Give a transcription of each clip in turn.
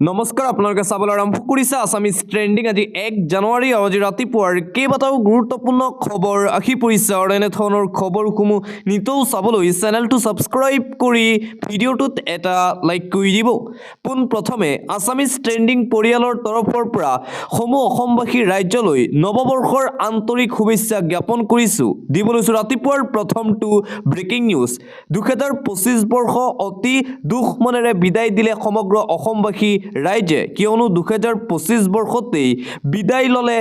নমস্কাৰ আপোনালোকে চাবলৈ আৰম্ভ কৰিছে আছামিজ ট্ৰেণ্ডিং আজি 1 জানুৱাৰী আজি ৰাতিপুৱাৰ কেইবাটাও গুৰুত্বপূৰ্ণ খবৰ আহি পৰিছে আৰু এনেধৰণৰ খবৰসমূহ নিতৌ চাবলৈ চেনেলটো ছাবস্ক্ৰাইব কৰি ভিডিঅ'টোত এটা লাইক কৰি দিব পোনপ্ৰথমে আছামিজ ট্ৰেণ্ডিং পৰিয়ালৰ তৰফৰ পৰা সমূহ অসমবাসী ৰাজ্যলৈ নৱবৰ্ষৰ আন্তৰিক শুভেচ্ছা জ্ঞাপন কৰিছোঁ দিবলৈছোঁ ৰাতিপুৱাৰ প্ৰথমটো ব্ৰেকিং নিউজ 2025 বৰ্ষ অতি দুখ মনেৰে বিদায় দিলে সমগ্ৰ অসমবাসী ৰাইজে কিয়নো 2025 বৰ্ষতেই বিদায় ললে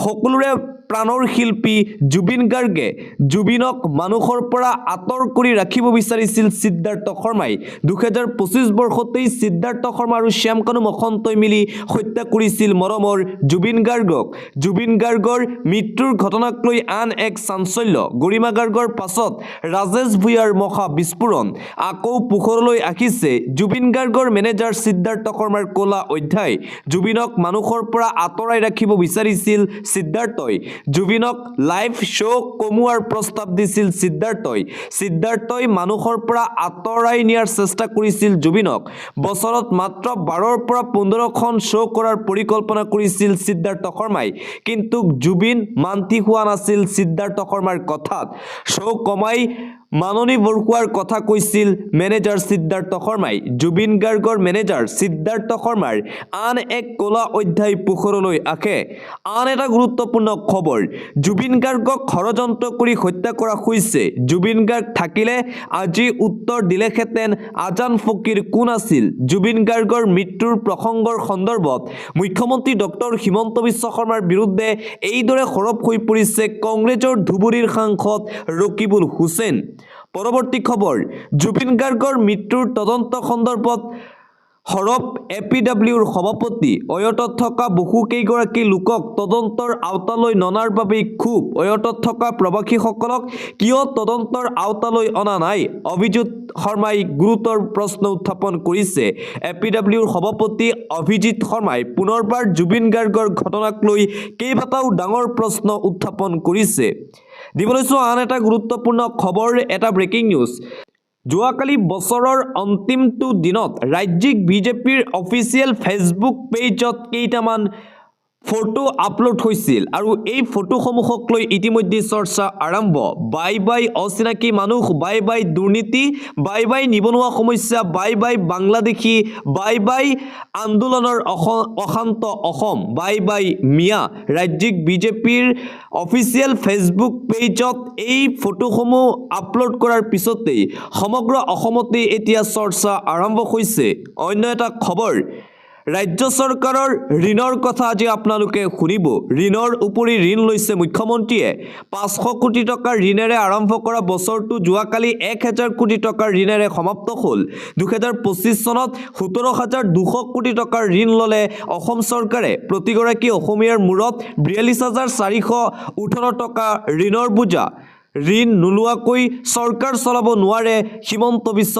সকলোৰে প্ৰাণৰ শিল্পী জুবিন গাৰ্গে জুবিনক মানুহৰ পৰা আঁতৰ কৰি ৰাখিব বিচাৰিছিল সিদ্ধাৰ্থ শৰ্মাই 2025 বৰ্ষতেই সিদ্ধাৰ্থ শৰ্মা আৰু শ্যামকানু মহন্তই মিলি হত্যা কৰিছিল মৰমৰ জুবিন গাৰ্গক জুবিন গাৰ্গৰ মৃত্যুৰ ঘটনাক লৈ আন এক চাঞ্চল্য গৰিমা গাৰ্গৰ পাছত ৰাজেশ ভূঞাৰ মহা বিস্ফোৰণ আকৌ পোহৰলৈ আহিছে জুবিন গাৰ্গৰ মেনেজাৰ সিদ্ধাৰ্থ শৰ্মাৰ কলা অধ্যায় জুবিনক মানুহৰ পৰা আঁতৰাই ৰাখিব বিচাৰিছিল সিদ্ধাৰ্থই জুবিনক লাইভ শো কমোৱাৰ প্ৰস্তাৱ দিছিল সিদ্ধাৰ্থই মানুহৰ পৰা আঁতৰাই নিয়াৰ চেষ্টা কৰিছিল জুবিনক বছৰত মাত্ৰ 12ৰ পৰা 15খন শো কৰাৰ পৰিকল্পনা কৰিছিল সিদ্ধাৰ্থ শৰ্মাই কিন্তু জুবিন মান্তি হোৱা নাছিল সিদ্ধাৰ্থ শৰ্মাৰ কথাত শো কমাই মাননী বৰকুৱাৰ কথা কৈছিল মেনেজাৰ সিদ্ধাৰ্থ শৰ্মাই জুবিন গাৰ্গৰ মেনেজাৰ সিদ্ধাৰ্থ শৰ্মাৰ আন এক কলা অধ্যায় পোহৰলৈ আহে আন এটা গুৰুত্বপূৰ্ণ খবৰ জুবিন গাৰ্গক ষড়যন্ত্ৰ কৰি হত্যা কৰা হৈছে জুবিন গাৰ্গ থাকিলে আজি উত্তৰ দিলেহেঁতেন আজান ফকীৰ কোন আছিল জুবিন গাৰ্গৰ মৃত্যুৰ প্ৰসংগৰ সন্দৰ্ভত মুখ্যমন্ত্ৰী ডক্টৰ হিমন্ত বিশ্ব শৰ্মাৰ বিৰুদ্ধে এইদৰে সৰব হৈ পৰিছে কংগ্ৰেছৰ ধুবুৰীৰ সাংসদ ৰকিবুল হুছেইন পৰৱৰ্তী খবৰ জুবিন গাৰ্গৰ মৃত্যুৰ তদন্ত সন্দৰ্ভত হৰব এপিডব্লিউৰ সভাপতি অয়টত থকা বহুকেইগৰাকী লোকক তদন্তৰ আওতালৈ ননাৰ বাবে খুব অয়টত থকা প্ৰবাসীসকলক কিয় তদন্তৰ আওতালৈ অনা নাই অভিজিৎ শৰ্মাই গুৰুতৰ প্ৰশ্ন উত্থাপন কৰিছে এপিডব্লিউৰ সভাপতি অভিজিৎ শৰ্মাই পুনৰবাৰ জুবিন গাৰ্গৰ ঘটনাক লৈ কেইবাটাও ডাঙৰ প্ৰশ্ন উত্থাপন কৰিছে দিবলৈছোঁ আন এটা গুৰুত্বপূৰ্ণ খবৰ এটা ব্ৰেকিং নিউজ যোৱাকালি বছৰৰ অন্তিমটো দিনত ৰাজ্যিক বিজেপিৰ অফিচিয়েল ফেচবুক পেজত কেইটামান ফটো আপলোড হৈছিল আৰু এই ফটোসমূহক লৈ ইতিমধ্যে চৰ্চা আৰম্ভ বাই বাই অচিনাকি মানুহ বাই বাই দুৰ্নীতি বাই বাই নিবনুৱা সমস্যা bye bye Bangladeshi bye bye আন্দোলনৰ অশান্ত অসম বাই বাই মিয়া ৰাজ্যিক বিজেপিৰ অফিচিয়েল ফেচবুক পেজত এই ফটোসমূহ আপলোড কৰাৰ পিছতেই সমগ্ৰ অসমতে এতিয়া চৰ্চা আৰম্ভ হৈছে অন্য এটা খবৰ ৰাজ্য চৰকাৰৰ ঋণৰ কথা আজি আপোনালোকে শুনিব ঋণৰ উপৰি ঋণ লৈছে মুখ্যমন্ত্ৰীয়ে 500 কোটি টকাৰ ঋণেৰে আৰম্ভ কৰা বছৰটো যোৱাকালি 1000 কোটি টকাৰ ঋণেৰে সমাপ্ত হ'ল 2025 চনত 17200 কোটি টকাৰ ঋণ ল'লে অসম চৰকাৰে প্ৰতিগৰাকী অসমীয়াৰ মূৰত 42418 টকা ঋণৰ বোজা ঋণ নোলোৱাকৈ চৰকাৰ চলাব নোৱাৰে হিমন্ত বিশ্ব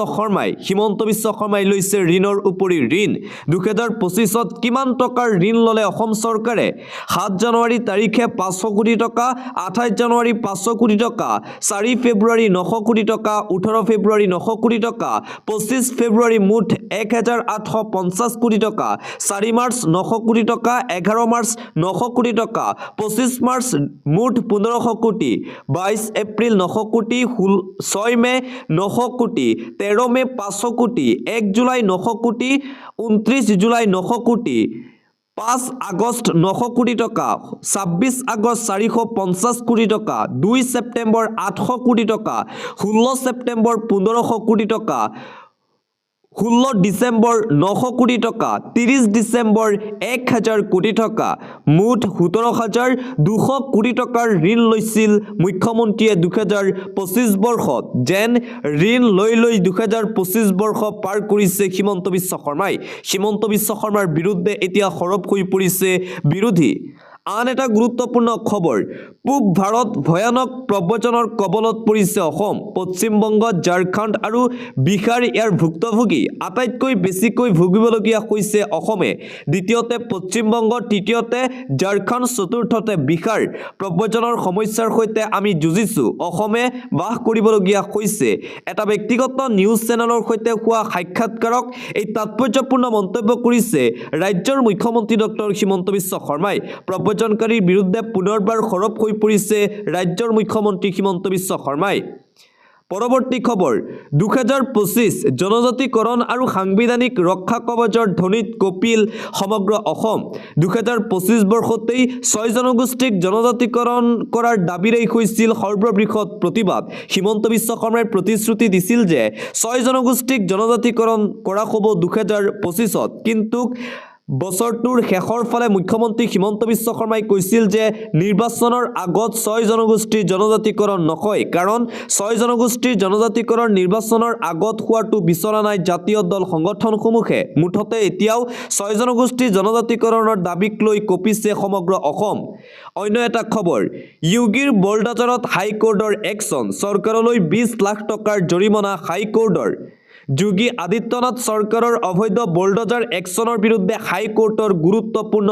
শৰ্মাই লৈছে ঋণৰ উপৰি ঋণ 2025ত কিমান টকাৰ ঋণ ল'লে অসম চৰকাৰে 7 জানুৱাৰী তাৰিখে 500 কোটি টকা 28 জানুৱাৰী 500 কোটি টকা 4 ফেব্ৰুৱাৰী 900 কোটি টকা 18 ফেব্ৰুৱাৰী 900 কোটি টকা 25 ফেব্ৰুৱাৰী মুঠ 1850 কোটি টকা 4 মাৰ্চ 900 কোটি টকা 11 মাৰ্চ 900 কোটি টকা 25 মাৰ্চ মুঠ 1500 কোটি 22 এপ্ৰিল 900 কোটি 6 মে 900 কোটি 13 মে 500 কোটি 1 জুলাই 900 কোটি 29 জুলাই 900 কোটি 5 আগষ্ট 900 কোটি টকা 26 আগষ্ট 450 কোটি টকা 2 ছেপ্টেম্বৰ 800 কোটি টকা 16 ছেপ্টেম্বৰ 1500 কোটি টকা 16 ডিসেম্বৰ 900 কোটি টকা 30 ডিসেম্বৰ 1000 কোটি টকা মুঠ 17200 কোটি টকাৰ ঋণ লৈছিল মুখ্যমন্ত্ৰীয়ে 2025 বৰ্ষত যেন ঋণ লৈ 2025 বৰ্ষ পাৰ কৰিছে হিমন্ত বিশ্ব শৰ্মাৰ বিৰুদ্ধে এতিয়া সৰব হৈ পৰিছে বিৰোধী আন এটা গুৰুত্বপূৰ্ণ খবৰ পূব ভাৰত ভয়ানক প্ৰব্ৰজনৰ কবলত পৰিছে অসম পশ্চিমবংগ ঝাৰখণ্ড আৰু বিহাৰ ইয়াৰ ভুক্তভোগী আটাইতকৈ বেছিকৈ ভুগিবলগীয়া হৈছে অসমে দ্বিতীয়তে পশ্চিমবংগ তৃতীয়তে ঝাৰখণ্ড চতুৰ্থতে বিহাৰ প্ৰব্ৰজনৰ সমস্যাৰ সৈতে আমি যুঁজিছো অসমে বাস কৰিবলগীয়া হৈছে এটা ব্যক্তিগত নিউজ চেনেলৰ সৈতে হোৱা সাক্ষাৎকাৰক এই তাৎপৰ্যপূৰ্ণ মন্তব্য কৰিছে ৰাজ্যৰ মুখ্যমন্ত্ৰী ডক্টৰ হিমন্ত বিশ্ব শৰ্মাই প্ৰব্ৰজনকাৰীৰ বিৰুদ্ধে পুনৰবাৰ সৰব হৈ পৰিছে ৰাজ্যৰ মুখ্যমন্ত্ৰী হিমন্ত বিশ্ব শৰ্মাই পৰৱৰ্তী খবৰ 2025 জনজাতিকৰণ আৰু সাংবিধানিক ৰক্ষা কৱচৰ ধ্বনিত কপিল সমগ্ৰ অসম 2025 বৰ্ষতেই 6 জনগোষ্ঠীক জনজাতিকৰণ কৰাৰ দাবীৰে হৈছিল সৰ্ববৃহৎ প্ৰতিবাদ হিমন্ত বিশ্ব শৰ্মাই প্ৰতিশ্ৰুতি দিছিল যে 6 জনগোষ্ঠীক জনজাতিকৰণ কৰা হ'ব 2025ত কিন্তু বছৰটোৰ শেষৰ ফালে মুখ্যমন্ত্ৰী হিমন্ত বিশ্ব শৰ্মাই কৈছিল যে নিৰ্বাচনৰ আগত 6 জনগোষ্ঠীৰ জনজাতিকৰণ নহয় কাৰণ 6 জনগোষ্ঠীৰ জনজাতিকৰণ নিৰ্বাচনৰ আগত হোৱাটো বিচৰা নাই জাতীয় দল সংগঠনসমূহে মুঠতে এতিয়াও 6 জনগোষ্ঠীৰ জনজাতিকৰণৰ দাবীক লৈ কঁপিছে সমগ্ৰ অসম অন্য এটা খবৰ ইউগিৰ বোল্ডাজাৰত হাইকোৰ্টৰ একশ্যন চৰকাৰলৈ 20 লাখ টকাৰ জৰিমনা হাইকোৰ্টৰ যোগী আদিত্যনাথ চৰকাৰৰ অবৈধ বোল্ডোজাৰ একশ্যনৰ বিৰুদ্ধে হাইকোৰ্টৰ গুৰুত্বপূৰ্ণ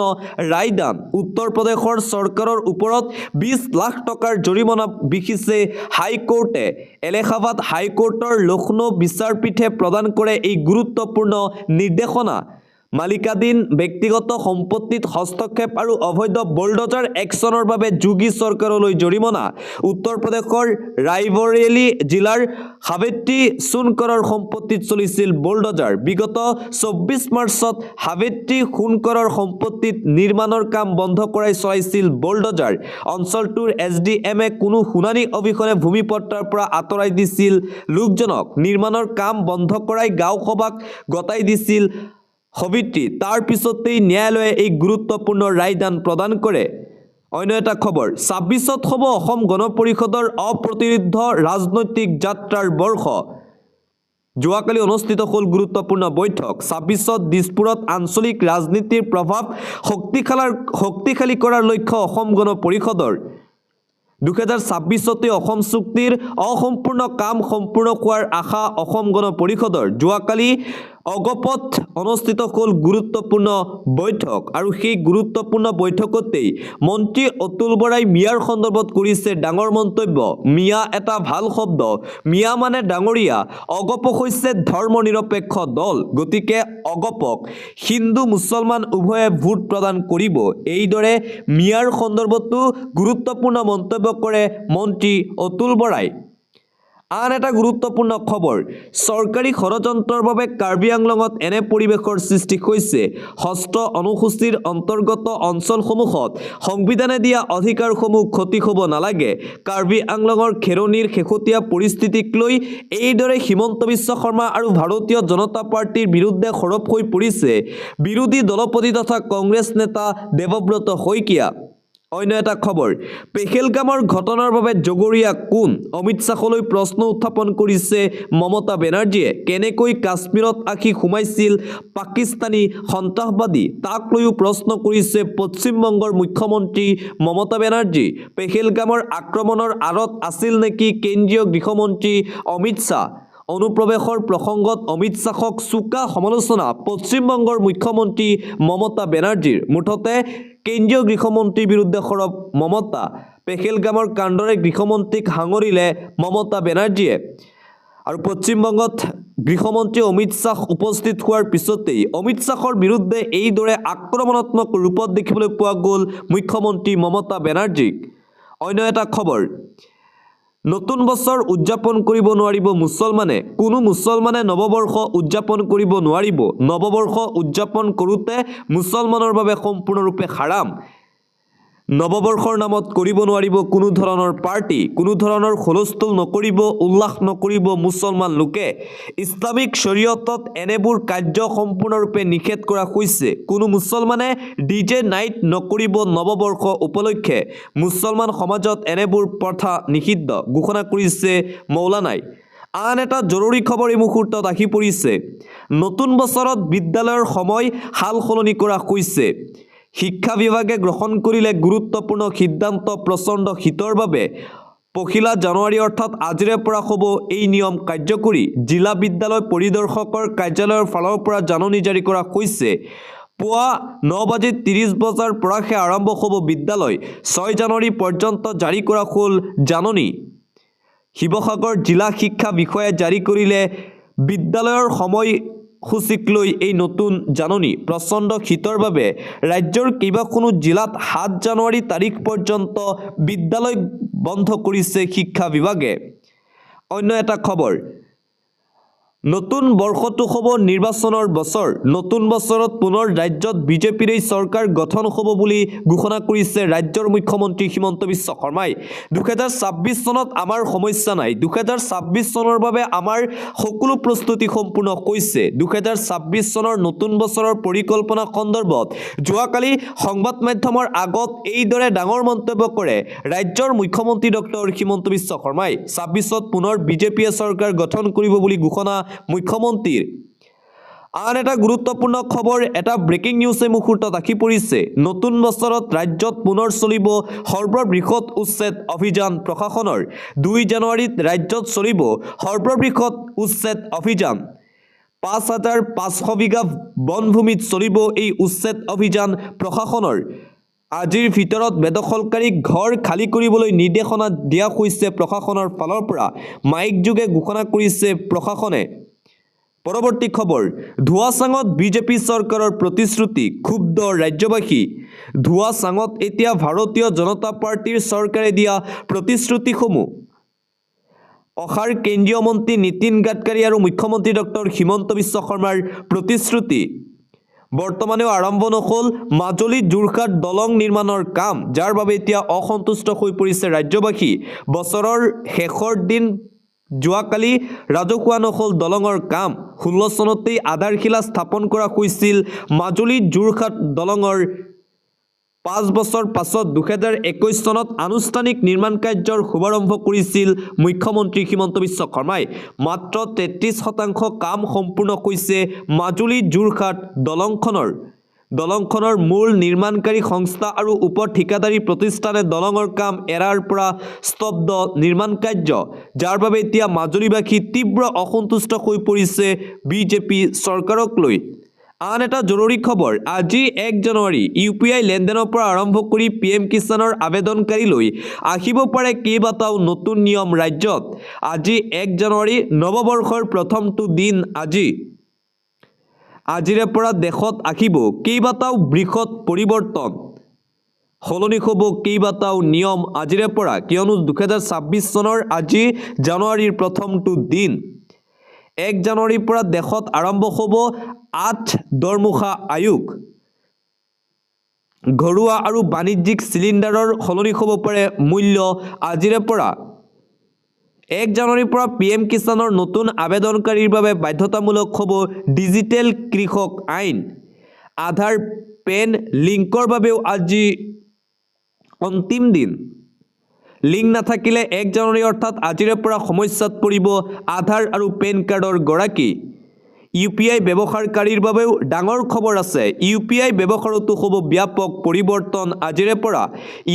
ৰায়দান উত্তৰ প্ৰদেশৰ চৰকাৰৰ ওপৰত 20 লাখ টকাৰ জৰিমনা বিহিছে হাইকোৰ্টে এলাহাবাদ হাইকোৰ্টৰ লক্ষ্ণৌ বিচাৰপীঠে প্ৰদান কৰে এই গুৰুত্বপূৰ্ণ নিৰ্দেশনা মালিকাধীন ব্যক্তিগত সম্পত্তিত হস্তক্ষেপ আৰু অবৈধ বোল্ডোজাৰ একশ্যনৰ বাবে যোগী চৰকাৰলৈ জৰিমনা উত্তৰ প্ৰদেশৰ ৰায়বৰেলী জিলাৰ হাৱেত্ৰী সোনকৰৰ সম্পত্তিত চলিছিল বোল্ডোজাৰ বিগত 24 মাৰ্চত হাৱেত্ৰী সোনকৰৰ সম্পত্তিত নিৰ্মাণৰ কাম বন্ধ কৰাই চলাইছিল বোল্ডোজাৰ অঞ্চলটোৰ এছডিএমে কোনো শুনানি অবিহনে ভূমিপট্টাৰ পৰা আঁতৰাই দিছিল লোকজনক নিৰ্মাণৰ কাম বন্ধ কৰাই গাঁওসভাক গতাই দিছিল হবিত্ৰী তাৰ পিছতেই ন্যায়ালয়ে এই গুৰুত্বপূৰ্ণ ৰায়দান প্ৰদান কৰে অন্য এটা খবৰ 26ত হ'ব অসম গণ পৰিষদৰ অপ্ৰতিৰোধ ৰাজনৈতিক যাত্ৰাৰ বৰ্ষ যোৱাকালি অনুষ্ঠিত হ'ল গুৰুত্বপূৰ্ণ বৈঠক 26ত দিছপুৰত আঞ্চলিক ৰাজনীতিৰ প্ৰভাৱ শক্তিশালী কৰাৰ লক্ষ্য অসম গণ পৰিষদৰ 2026তে অসম চুক্তিৰ অসম্পূৰ্ণ কাম সম্পূৰ্ণ হোৱাৰ আশা অসম গণ পৰিষদৰ যোৱাকালি অগপত অনুষ্ঠিত হ'ল গুৰুত্বপূৰ্ণ বৈঠক আৰু সেই গুৰুত্বপূৰ্ণ বৈঠকতেই মন্ত্ৰী অতুল বৰাই মিয়াৰ সন্দৰ্ভত কৰিছে ডাঙৰ মন্তব্য মিয়া এটা ভাল শব্দ মিয়া মানে ডাঙৰীয়া অগপ হৈছে ধৰ্মনিৰপেক্ষ দল গতিকে অগপক হিন্দু মুছলমান উভয়ে ভোট প্ৰদান কৰিব এইদৰে মিয়াৰ সন্দৰ্ভতো গুৰুত্বপূৰ্ণ মন্তব্য কৰে মন্ত্ৰী অতুল বৰাই আন এটা গুৰুত্বপূৰ্ণ খবৰ চৰকাৰী ষড়যন্ত্ৰৰ বাবে কাৰ্বি আংলঙত এনে পৰিৱেশৰ সৃষ্টি হৈছে ষষ্ঠ অনুসূচীৰ অন্তৰ্গত অঞ্চলসমূহত সংবিধানে দিয়া অধিকাৰসমূহ ক্ষতি হ'ব নালাগে কাৰ্বি আংলঙৰ খেৰণিৰ শেহতীয়া পৰিস্থিতিক লৈ এইদৰে হিমন্ত বিশ্ব শৰ্মা আৰু ভাৰতীয় জনতা পাৰ্টিৰ বিৰুদ্ধে সৰব হৈ পৰিছে বিৰোধী দলপতি তথা কংগ্ৰেছ নেতা দেৱব্ৰত শইকীয়া অন্য এটা খবৰ পেহেলগামৰ ঘটনাৰ বাবে জগৰীয়া কোন অমিত শ্বাহলৈ প্ৰশ্ন উত্থাপন কৰিছে মমতা বেনাৰ্জীয়ে কেনেকৈ কাশ্মীৰত আহি সোমাইছিল পাকিস্তানী সন্ত্ৰাসবাদী তাক লৈও প্ৰশ্ন কৰিছে পশ্চিমবংগৰ মুখ্যমন্ত্ৰী মমতা বেনাৰ্জী পেহেলগামৰ আক্ৰমণৰ আঁৰত আছিল নেকি কেন্দ্ৰীয় গৃহমন্ত্ৰী অমিত শ্বাহ অনুপ্ৰৱেশৰ প্ৰসংগত অমিত শ্বাহক চোকা সমালোচনা পশ্চিমবংগৰ মুখ্যমন্ত্ৰী মমতা বেনাৰ্জীৰ মুঠতে কেন্দ্ৰীয় গৃহমন্ত্ৰীৰ বিৰুদ্ধে সৰব মমতা পেহেলগামৰ কাণ্ডৰে গৃহমন্ত্ৰীক সাঙুৰিলে মমতা বেনাৰ্জীয়ে আৰু পশ্চিমবংগত গৃহমন্ত্ৰী অমিত শ্বাহ উপস্থিত হোৱাৰ পিছতেই অমিত শ্বাহৰ বিৰুদ্ধে এইদৰে আক্ৰমণাত্মক ৰূপত দেখিবলৈ পোৱা গ'ল মুখ্যমন্ত্ৰী মমতা বেনাৰ্জীক অন্য এটা খবৰ নতুন বছৰ উদযাপন কৰিব নোৱাৰিব মুছলমানে কোনো মুছলমানে নৱবৰ্ষ উদযাপন কৰিব নোৱাৰিব নৱবৰ্ষ উদযাপন কৰোঁতে মুছলমানৰ বাবে সম্পূৰ্ণৰূপে হাৰাম নৱবৰ্ষৰ নামত কৰিব নোৱাৰিব কোনো ধৰণৰ পাৰ্টি কোনো ধৰণৰ হুলস্থুল নকৰিব উল্লাস নকৰিব মুছলমান লোকে ইছলামিক শৰীয়তত এনেবোৰ কাৰ্য সম্পূৰ্ণৰূপে নিষেধ কৰা হৈছে কোনো মুছলমানে ডিজে নাইট নকৰিব নৱবৰ্ষ উপলক্ষে মুছলমান সমাজত এনেবোৰ প্ৰথা নিষিদ্ধ ঘোষণা কৰিছে মৌলানাই আন এটা জৰুৰী খবৰ এই মুহূৰ্তত আহি পৰিছে নতুন বছৰত বিদ্যালয়ৰ সময় হাল সলনি কৰা হৈছে শিক্ষা বিভাগে গ্ৰহণ কৰিলে গুৰুত্বপূৰ্ণ সিদ্ধান্ত প্ৰচণ্ড শীতৰ বাবে 1 জানুৱাৰী অৰ্থাৎ আজিৰে পৰা হ'ব এই নিয়ম কাৰ্যকৰী জিলা বিদ্যালয় পৰিদৰ্শকৰ কাৰ্যালয়ৰ ফালৰ পৰা জাননী জাৰি কৰা হৈছে পুৱা 9:30 বজাৰ পৰাহে আৰম্ভ হ'ব বিদ্যালয় 6 জানুৱাৰী পৰ্যন্ত জাৰি কৰা হ'ল জাননী শিৱসাগৰ জিলা শিক্ষা বিষয়াই জাৰি কৰিলে বিদ্যালয়ৰ সময়সূচীক লৈ এই নতুন জাননী প্ৰচণ্ড শীতৰ বাবে ৰাজ্যৰ কেইবাখনো জিলাত 7 জানুৱাৰী তাৰিখ পৰ্যন্ত বিদ্যালয় বন্ধ কৰিছে শিক্ষা বিভাগে অন্য এটা খবৰ নতুন বৰ্ষটো হ'ব নিৰ্বাচনৰ বছৰ নতুন বছৰত পুনৰ ৰাজ্যত বিজেপিৰ চৰকাৰ গঠন হ'ব বুলি ঘোষণা কৰিছে ৰাজ্যৰ মুখ্যমন্ত্ৰী হিমন্ত বিশ্ব শৰ্মাই 2026 চনত আমাৰ সমস্যা নাই 2026 চনৰ বাবে আমাৰ সকলো প্ৰস্তুতি সম্পূৰ্ণ হৈছে 2026 চনৰ নতুন বছৰৰ পৰিকল্পনা সন্দৰ্ভত যোৱাকালি সংবাদ মাধ্যমৰ আগত এইদৰে ডাঙৰ মন্তব্য কৰে ৰাজ্যৰ মুখ্যমন্ত্ৰী ডক্টৰ হিমন্ত বিশ্ব শৰ্মাই 26ত পুনৰ বিজেপিয়ে চৰকাৰ গঠন কৰিব বুলি ঘোষণা মুখ্যমন্ত্ৰীৰ আন এটা গুৰুত্বপূৰ্ণ খবৰ এটা ব্ৰেকিং নিউজে মুহূৰ্তত আহি পৰিছে নতুন বছৰত ৰাজ্যত পুনৰ চলিব সৰ্ববৃহৎ উচ্ছেদ অভিযান প্ৰশাসনৰ 2 জানুৱাৰীত ৰাজ্যত চলিব সৰ্ববৃহৎ উচ্ছেদ অভিযান 5,500 বিঘা বনভূমিত চলিব এই উচ্ছেদ অভিযান প্ৰশাসনৰ আজিৰ ভিতৰত বেদখলকাৰী ঘৰ খালী কৰিবলৈ নিৰ্দেশনা দিয়া হৈছে প্ৰশাসনৰ ফালৰ পৰা মাইক যোগে ঘোষণা কৰিছে প্ৰশাসনে পৰৱৰ্তী খবৰ ধুৱাচাঙত বিজেপি চৰকাৰৰ প্ৰতিশ্ৰুতি ক্ষুব্ধ ৰাজ্যবাসী ধুৱাচাঙত এতিয়া ভাৰতীয় জনতা পাৰ্টিৰ চৰকাৰে দিয়া প্ৰতিশ্ৰুতিসমূহ অসাৰ কেন্দ্ৰীয় মন্ত্ৰী নীতিন গাডকাৰী আৰু মুখ্যমন্ত্ৰী ডক্টৰ হিমন্ত বিশ্ব শৰ্মাৰ প্ৰতিশ্ৰুতি বৰ্তমানেও আৰম্ভ নহল মাজুলী যোৰহাট দলং নিৰ্মাণৰ কাম যাৰ বাবে এতিয়া অসন্তুষ্ট হৈ পৰিছে ৰাজ্যবাসী বছৰৰ শেষৰ দিন যোৱাকালি ৰাজহুৱা নহল দলঙৰ কাম 16 চনতেই আধাৰশিলা স্থাপন কৰা হৈছিল মাজুলী যোৰহাট দলঙৰ 5 বছৰ পাছত 2021 চনত আনুষ্ঠানিক নিৰ্মাণ কাৰ্যৰ শুভাৰম্ভ কৰিছিল মুখ্যমন্ত্ৰী হিমন্ত বিশ্ব শৰ্মাই মাত্ৰ 33% কাম সম্পূৰ্ণ হৈছে মাজুলী যোৰহাট দলংখনৰ মূল নিৰ্মাণকাৰী সংস্থা আৰু উপ ঠিকাদাৰী প্ৰতিষ্ঠানে দলঙৰ কাম এৰাৰ পৰা স্তব্ধ নিৰ্মাণ কাৰ্য যাৰ বাবে এতিয়া মাজুলীবাসী তীব্ৰ অসন্তুষ্ট হৈ পৰিছে বিজেপি চৰকাৰক লৈ আন এটা জৰুৰী খবৰ আজি 1 জানুৱাৰী ইউপিআই লেনদেনৰ পৰা আৰম্ভ কৰি পিএম কিষাণৰ আবেদনকাৰীলৈ আহিব পাৰে কেইবাটাও নতুন নিয়ম ৰাজ্যত আজি 1 জানুৱাৰী নৱবৰ্ষৰ প্ৰথমটো দিন আজিৰে পৰা দেশত আহিব কেইবাটাও বৃহৎ পৰিৱৰ্তন সলনি হ'ব কেইবাটাও নিয়ম আজিৰে পৰা কিয়নো 2026 চনৰ আজি জানুৱাৰীৰ প্ৰথমটো দিন 1 জানুৱাৰীৰ পৰা দেশত আৰম্ভ হ'ব 8 দৰমহা আয়োগ ঘৰুৱা আৰু বাণিজ্যিক চিলিণ্ডাৰৰ সলনি হ'ব পাৰে মূল্য আজিৰে পৰা 1 জানুৱাৰীৰ পৰা পিএম কিষাণৰ নতুন আবেদনকাৰীৰ বাবে বাধ্যতামূলক হ'ব ডিজিটেল কৃষক আইন আধাৰ পেন লিংকৰ বাবেও আজি অন্তিম দিন লিংক নাথাকিলে 1 জানুৱাৰী অৰ্থাৎ আজিৰে পৰা সমস্যাত পৰিব আধাৰ আৰু পেন কাৰ্ডৰ গৰাকী ইউপিআই ব্যৱহাৰকাৰীৰ বাবেও ডাঙৰ খবৰ আছে ইউপিআই ব্যৱহাৰতো হ'ব ব্যাপক পৰিৱৰ্তন আজিৰে পৰা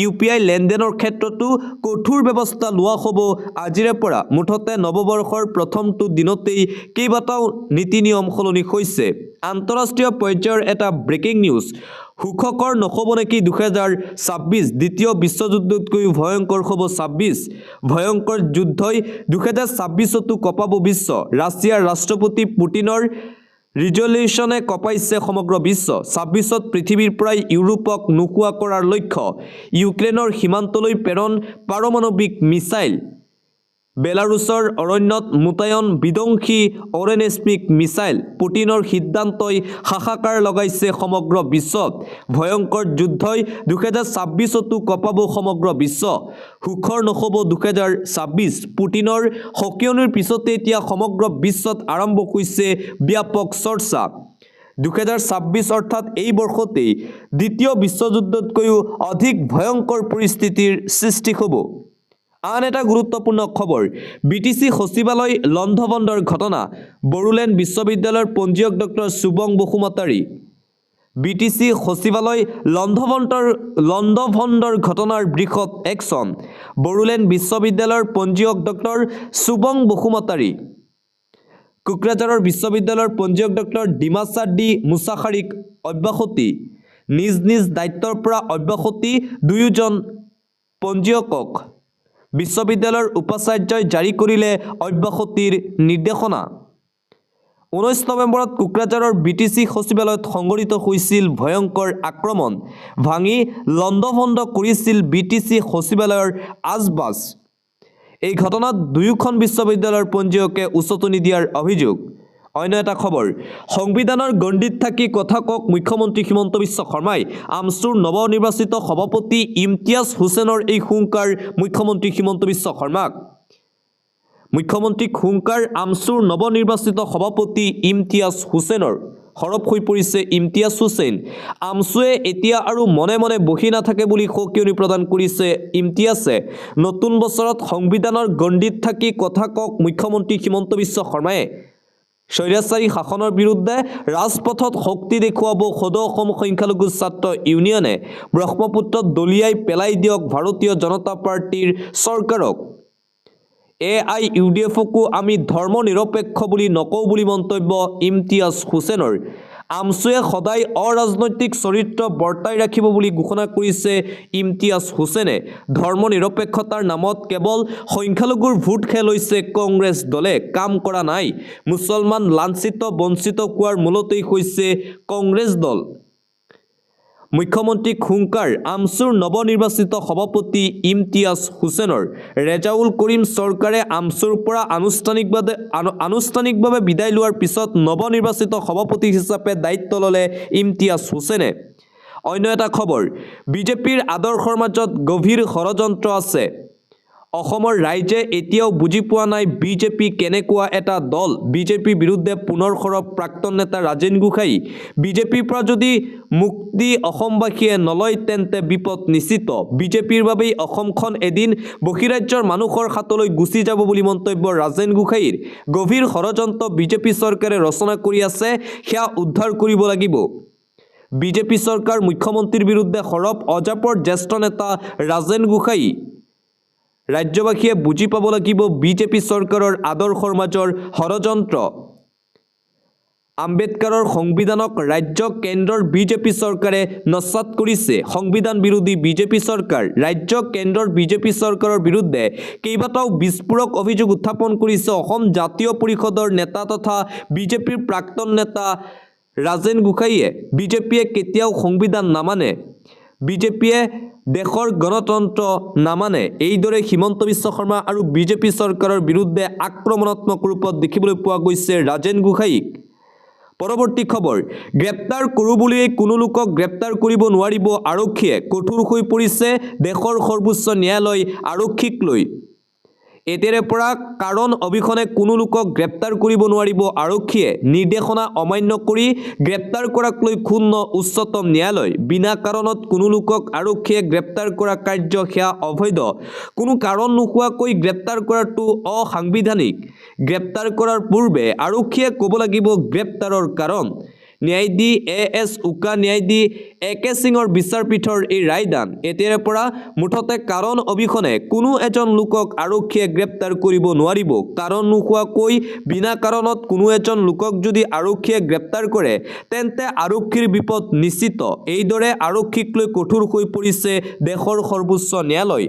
ইউপিআই লেনদেনৰ ক্ষেত্ৰতো কঠোৰ ব্যৱস্থা লোৱা হ'ব আজিৰে পৰা মুঠতে নৱবৰ্ষৰ প্ৰথমটো দিনতেই কেইবাটাও নীতি নিয়ম সলনি হৈছে আন্তঃৰাষ্ট্ৰীয় পৰ্যায়ৰ এটা ব্ৰেকিং নিউজ সুখকৰ নহ'ব নেকি 2026 দ্বিতীয় বিশ্বযুদ্ধতকৈ ভয়ংকৰ হ'ব 26 ভয়ংকৰ যুদ্ধই 2026তো কঁপাব বিশ্ব ৰাছিয়াৰ ৰাষ্ট্ৰপতি পুটিনৰ ৰিজলিউশ্যনে কঁপাইছে সমগ্ৰ বিশ্ব 26ত পৃথিৱীৰ পৰাই ইউৰোপক নোখোৱা কৰাৰ লক্ষ্য ইউক্ৰেইনৰ সীমান্তলৈ প্ৰেৰণ পাৰমাণৱিক মিছাইল বেলাৰুছৰ অৰণ্যত মোতায়ন বিধ্বংসী অৰেনেস্মিক মিছাইল পুটিনৰ সিদ্ধান্তই হাহাকাৰ লগাইছে সমগ্ৰ বিশ্বত ভয়ংকৰ যুদ্ধই 2026তো কঁপাব সমগ্ৰ বিশ্ব সুখৰ নহ'ব 2026 পুটিনৰ সকিয়নিৰ পিছতে এতিয়া সমগ্ৰ বিশ্বত আৰম্ভ হৈছে ব্যাপক চৰ্চা 2026 অৰ্থাৎ এই বৰ্ষতেই দ্বিতীয় বিশ্বযুদ্ধতকৈও অধিক ভয়ংকৰ পৰিস্থিতিৰ সৃষ্টি হ'ব আন এটা গুৰুত্বপূৰ্ণ খবৰ বিটিসি সচিবালয় লণ্ডভণ্ডৰ ঘটনা বড়োলেণ্ড বিশ্ববিদ্যালয়ৰ পঞ্জীয়ক ডক্টৰ শুভং বসুমতাৰী বিটিসি সচিবালয় লণ্ডভণ্ডৰ ঘটনাৰ বৃহৎ একশ্যন বড়োলেণ্ড বিশ্ববিদ্যালয়ৰ পঞ্জীয়ক ডক্টৰ শুভং বসুমতাৰী কোকৰাঝাৰৰ বিশ্ববিদ্যালয়ৰ পঞ্জীয়ক ডক্টৰ ডিমাছা ডি মুছাখাৰীক অব্যাহতি নিজ নিজ দায়িত্বৰ পৰা অব্যাহতি দুয়োজন পঞ্জীয়কক বিশ্ববিদ্যালয়ৰ উপাচাৰ্যই জাৰি কৰিলে অব্যাহতিৰ নিৰ্দেশনা 19 নৱেম্বৰত কোকৰাঝাৰৰ বিটিসি সচিবালয়ত সংঘটিত হৈছিল ভয়ংকৰ আক্ৰমণ ভাঙি লণ্ডভণ্ড কৰিছিল বিটিসি সচিবালয়ৰ আজবাজ এই ঘটনাত দুয়োখন বিশ্ববিদ্যালয়ৰ পঞ্জীয়কে উচতনি দিয়াৰ অভিযোগ অন্য এটা খবৰ সংবিধানৰ গণ্ডিত থাকি কথা কওক মুখ্যমন্ত্ৰী হিমন্ত বিশ্ব শৰ্মাই আমছুৰ নৱনিৰ্বাচিত সভাপতি ইমতিয়াজ হুছেইনৰ এই হুংকাৰ মুখ্যমন্ত্ৰী হিমন্ত বিশ্ব শৰ্মাক মুখ্যমন্ত্ৰীক হুংকাৰ আমছুৰ নৱনিৰ্বাচিত সভাপতি ইমতিয়াজ হুছেইনৰ হৰপ হৈ পৰিছে ইমতিয়াজ হুছেইন আমছুৱে এতিয়া আৰু মনে মনে বহি নাথাকে বুলি সকিয়নি প্ৰদান কৰিছে ইমতিয়াজে নতুন বছৰত সংবিধানৰ গণ্ডিত থাকি কথা কওক মুখ্যমন্ত্ৰী হিমন্ত বিশ্ব শৰ্মাই স্বৈৰাচাৰী শাসনৰ বিৰুদ্ধে ৰাজপথত শক্তি দেখুৱাব সদৌ অসম সংখ্যালঘু ছাত্ৰ ইউনিয়নে ব্ৰহ্মপুত্ৰত দলিয়াই পেলাই দিয়ক ভাৰতীয় জনতা পাৰ্টিৰ চৰকাৰক AIUDFকো আমি ধৰ্ম নিৰপেক্ষ বুলি নকওঁ বুলি মন্তব্য ইমতিয়াজ হুছেইনৰ আমছুৱে সদায় অৰাজনৈতিক চৰিত্ৰ বৰ্তাই ৰাখিব বুলি ঘোষণা কৰিছে ইমতিয়াজ হুছেইনে ধৰ্ম নিৰপেক্ষতাৰ নামত কেৱল সংখ্যালঘুৰ ভোট খেল হৈছে কংগ্ৰেছ দলে কাম কৰা নাই মুছলমান লাঞ্ছিত বঞ্চিত কোৱাৰ মূলতেই হৈছে কংগ্ৰেছ দল মুখ্যমন্ত্ৰীক হুংকাৰ আমছুৰ নৱনিৰ্বাচিত সভাপতি ইমতিয়াজ হুছেইনৰ ৰেজাউল কৰিম চৰকাৰে আমছুৰ পৰা আনুষ্ঠানিকভাৱে বিদায় লোৱাৰ পিছত নৱনিৰ্বাচিত সভাপতি হিচাপে দায়িত্ব ল'লে ইমতিয়াজ হুছেইনে অন্য এটা খবৰ বিজেপিৰ আদৰ্শৰ মাজত গভীৰ ষড়যন্ত্ৰ আছে অসমৰ ৰাইজে এতিয়াও বুজি পোৱা নাই বিজেপি কেনেকুৱা এটা দল বিজেপিৰ বিৰুদ্ধে পুনৰ সৰব প্ৰাক্তন নেতা ৰাজেন গোহাঁই বিজেপিৰ পৰা যদি মুক্তি অসমবাসীয়ে নলয় তেন্তে বিপদ নিশ্চিত বিজেপিৰ বাবেই অসমখন এদিন বহিৰাজ্যৰ মানুহৰ হাতলৈ গুচি যাব বুলি মন্তব্য ৰাজেন গোহাঁইৰ গভীৰ ষড়যন্ত্ৰ বিজেপি চৰকাৰে ৰচনা কৰি আছে সেয়া উদ্ধাৰ কৰিব লাগিব বিজেপি চৰকাৰ মুখ্যমন্ত্ৰীৰ বিৰুদ্ধে সৰব অজাপৰ জ্যেষ্ঠ নেতা ৰাজেন গোহাঁই ৰাজ্যবাসীয়ে বুজি পাব লাগিব বিজেপি চৰকাৰৰ আদৰ্শৰ মাজৰ ষড়যন্ত্ৰ আম্বেদকাৰৰ সংবিধানক ৰাজ্য কেন্দ্ৰৰ বিজেপি চৰকাৰে নস্যাৎ কৰিছে সংবিধান বিৰোধী বিজেপি চৰকাৰ ৰাজ্য কেন্দ্ৰৰ বিজেপি চৰকাৰৰ বিৰুদ্ধে কেইবাটাও বিস্ফোৰক অভিযোগ উত্থাপন কৰিছে অসম জাতীয় পৰিষদৰ নেতা তথা বিজেপিৰ প্ৰাক্তন নেতা ৰাজেন গোহাঁইয়ে বিজেপিয়ে কেতিয়াও সংবিধান নামানে বিজেপিয়ে দেশৰ গণতন্ত্ৰ নামানে এইদৰে হিমন্ত বিশ্ব শৰ্মা আৰু বিজেপি চৰকাৰৰ বিৰুদ্ধে আক্ৰমণাত্মক ৰূপত দেখিবলৈ পোৱা গৈছে ৰাজেন গোহাঁইক পৰৱৰ্তী খবৰ গ্ৰেপ্তাৰ কৰোঁ বুলিয়েই কোনো লোকক গ্ৰেপ্তাৰ কৰিব নোৱাৰিব আৰক্ষীয়ে কঠোৰ হৈ পৰিছে দেশৰ সৰ্বোচ্চ ন্যায়ালয় আৰক্ষীক লৈ এতিয়াৰে পৰা কাৰণ অবিহনে কোনো লোকক গ্ৰেপ্তাৰ কৰিব নোৱাৰিব আৰক্ষীয়ে নিৰ্দেশনা অমান্য কৰি গ্ৰেপ্তাৰ কৰাক লৈ ক্ষুণ্ণ উচ্চতম ন্যায়ালয় বিনা কাৰণত কোনো লোকক আৰক্ষীয়ে গ্ৰেপ্তাৰ কৰা কাৰ্য সেয়া অবৈধ কোনো কাৰণ নোহোৱাকৈ গ্ৰেপ্তাৰ কৰাটো অসাংবিধানিক গ্ৰেপ্তাৰ কৰাৰ পূৰ্বে আৰক্ষীয়ে ক'ব লাগিব গ্ৰেপ্তাৰৰ কাৰণ ন্যায়াধী AS উকা ন্যায়াধী AK সিঙৰ বিচাৰপীঠৰ এই ৰায়দান এতিয়াৰে পৰা মুঠতে কাৰণ অবিহনে কোনো এজন লোকক আৰক্ষীয়ে গ্ৰেপ্তাৰ কৰিব নোৱাৰিব কাৰণ নোহোৱাকৈ বিনা কাৰণত কোনো এজন লোকক যদি আৰক্ষীয়ে গ্ৰেপ্তাৰ কৰে তেন্তে আৰক্ষীৰ বিপদ নিশ্চিত এইদৰে আৰক্ষীক লৈ কঠোৰ হৈ পৰিছে দেশৰ সৰ্বোচ্চ ন্যায়ালয়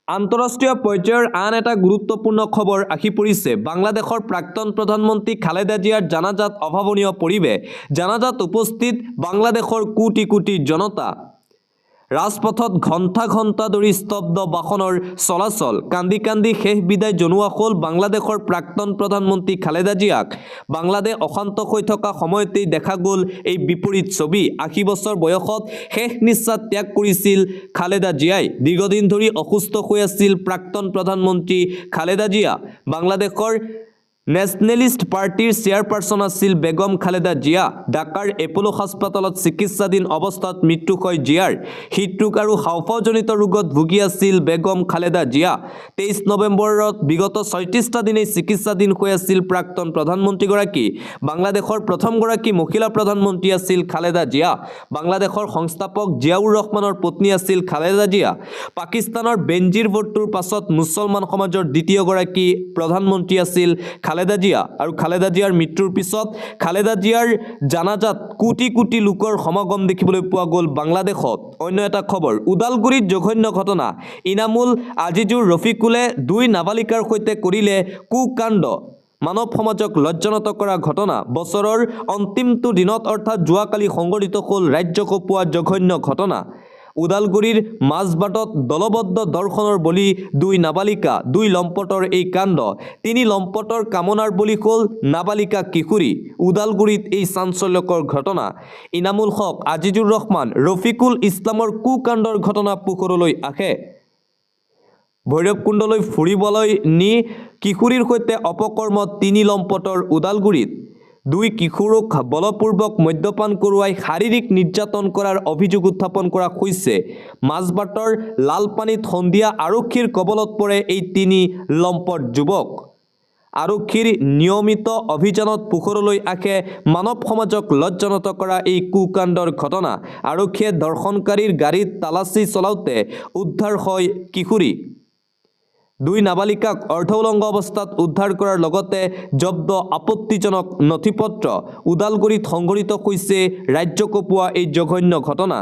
আন্তঃৰাষ্ট্ৰীয় পৰ্যায়ৰ আন এটা গুৰুত্বপূৰ্ণ খবৰ আহি পৰিছে বাংলাদেশৰ প্ৰাক্তন প্ৰধানমন্ত্ৰী খালেদা জিয়াৰ জানাজাত অভাৱনীয় পৰিৱেশ জানাজাত উপস্থিত বাংলাদেশৰ কোটি কোটি জনতা ৰাজপথত ঘণ্টা ঘণ্টা ধৰি স্তব্ধ বাহনৰ চলাচল কান্দি কান্দি শেষ বিদায় জনোৱা হ'ল বাংলাদেশৰ প্ৰাক্তন প্ৰধানমন্ত্ৰী খালেদা জিয়াক বাংলাদেশ অশান্ত হৈ থকা সময়তেই দেখা গ'ল এই বিপৰীত ছবি 80 বছৰ বয়সত শেষ নিশ্বাস ত্যাগ কৰিছিল খালেদা জিয়াই দীৰ্ঘদিন ধৰি অসুস্থ হৈ আছিল প্ৰাক্তন প্ৰধানমন্ত্ৰী খালেদা জিয়া বাংলাদেশৰ নেশ্যনেলিষ্ট পাৰ্টিৰ চেয়াৰপাৰ্চন আছিল বেগম খালেদা জিয়া। ঢাকাৰ এপলো হাস্পতালত চিকিৎসাধীন অৱস্থাত মৃত্যু হয় জিয়াৰ। হৃদৰোগ আৰু হাঁওফাঁওজনিত ৰোগত ভুগি আছিল বেগম খালেদা জিয়া। 23 নৱেম্বৰত বিগত 36টা দিনেই চিকিৎসাধীন হৈ আছিল প্ৰাক্তন প্ৰধানমন্ত্ৰীগৰাকী। বাংলাদেশৰ প্ৰথমগৰাকী মহিলা প্ৰধানমন্ত্ৰী আছিল খালেদা জিয়া। বাংলাদেশৰ সংস্থাপক জিয়াউৰ ৰহমানৰ পত্নী আছিল খালেদা জিয়া। পাকিস্তানৰ বেনজিৰ ভুট্টোৰ পাছত মুছলমান সমাজৰ দ্বিতীয়গৰাকী প্ৰধানমন্ত্ৰী আছিল খালেদা জিয়া। আৰু খালেদা জিয়াৰ মৃত্যুৰ পিছত খালেদা জিয়াৰ জানাজাত কোটি কোটি লোকৰ সমাগম দেখিবলৈ পোৱা গ'ল বাংলাদেশত। অন্য এটা খবৰ, ওদালগুৰিত জঘন্য ঘটনা। ইনামুল আজিজুৰ ৰফিকুলে 2 নাবালিকাৰ সৈতে কৰিলে কুকাণ্ড। মানৱ সমাজক লজ্জানত কৰা ঘটনা। বছৰৰ অন্তিমটো দিনত অৰ্থাৎ যোৱাকালি সংঘটিত হ'ল ৰাজ্য কঁপোৱা জঘন্য ঘটনা। ওদালগুৰিৰ মাজবাটত দলবদ্ধ ধৰ্ষণৰ বলি 2 নাবালিকা, 2 লম্পটৰ এই কাণ্ড। 3 লম্পটৰ কামনাৰ বলি হ'ল নাবালিকা কিশোৰী। ওদালগুৰিত এই চাঞ্চল্যকৰ ঘটনা। ইনামুল হক, আজিজুৰ ৰহমান, ৰফিকুল ইছলামৰ কুকাণ্ডৰ ঘটনা পোহৰলৈ আহে। ভৈৰৱকুণ্ডলৈ ফুৰিবলৈ নি কিশোৰীৰ সৈতে অপকৰ্ম 3 লম্পটৰ ওদালগুৰিত। 2 কিশোৰক বলপূৰ্বক মদ্যপান কৰোৱাই শাৰীৰিক নিৰ্যাতন কৰাৰ অভিযোগ উত্থাপন কৰা হৈছে। মাজবাটৰ লালপানীত সন্ধিয়া আৰক্ষীৰ কবলত পৰে এই 3 লম্পট যুৱক। আৰক্ষীৰ নিয়মিত অভিযানত পোহৰলৈ আহে মানৱ সমাজক লজ্জানত কৰা এই কুকাণ্ডৰ ঘটনা। আৰক্ষীয়ে ধৰ্ষণকাৰীৰ গাড়ীত তালাচী চলাওঁতে উদ্ধাৰ হয় কিশোৰী। 2 নাবালিকাক অৰ্ধউলংগ অৱস্থাত উদ্ধাৰ কৰাৰ লগতে জব্দ আপত্তিজনক নথিপত্ৰ। ওদালগুৰিত সংঘটিত হৈছে ৰাজ্য কঁপোৱা এই জঘন্য ঘটনা।